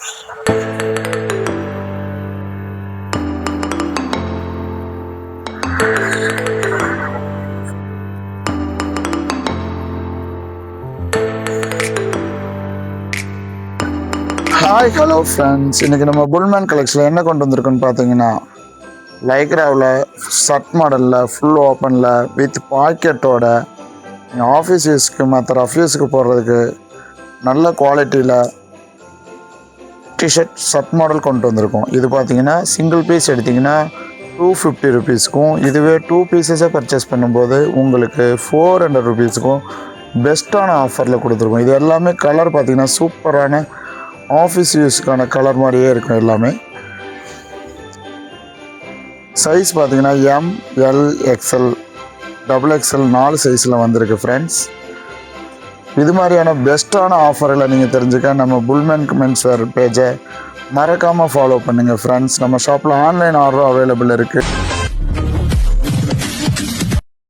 Hi hello friends, இன்றைக்கி நம்ம Pullman கலெக்ஷனில் என்ன கொண்டு வந்திருக்கோன்னு பார்த்தீங்கன்னா, லைக்ராவில் ஷர்ட் மாடலில் ஃபுல் ஓப்பனில் வித் பாக்கெட்டோட ஆஃபீஸ் யூஸ்க்கு மற்ற ரஃப் யூஸ்க்கு போடுறதுக்கு நல்ல குவாலிட்டியில் டிஷர்ட் ஷர்ட் மாடல் கொண்டு வந்திருக்கோம். இது பார்த்தீங்கன்னா சிங்கிள் பீஸ் எடுத்திங்கன்னா 250 ருபீஸ்க்கும், இதுவே 2 பீசஸை பர்ச்சேஸ் பண்ணும்போது உங்களுக்கு 400 ருபீஸுக்கும் பெஸ்ட்டான ஆஃபரில் கொடுத்துருக்கோம். இது எல்லாமே கலர் பார்த்திங்கன்னா சூப்பரான ஆஃபீஸ் யூஸ்க்கான கலர் மாதிரியே இருக்கும். எல்லாமே சைஸ் பார்த்தீங்கன்னா M, L, XL, double XL 4 சைஸில் வந்திருக்கு ஃப்ரெண்ட்ஸ். இது மாதிரியான பெஸ்ட்டான ஆஃபரில் நீங்கள் தெரிஞ்சுக்க நம்ம புல்மேன் மென்ஸ் வேர் பேஜை மறக்காமல் ஃபாலோ பண்ணுங்கள் ஃப்ரெண்ட்ஸ். நம்ம ஷாப்பில் ஆன்லைன் ஆர்டரும் அவைலபிள் இருக்குது.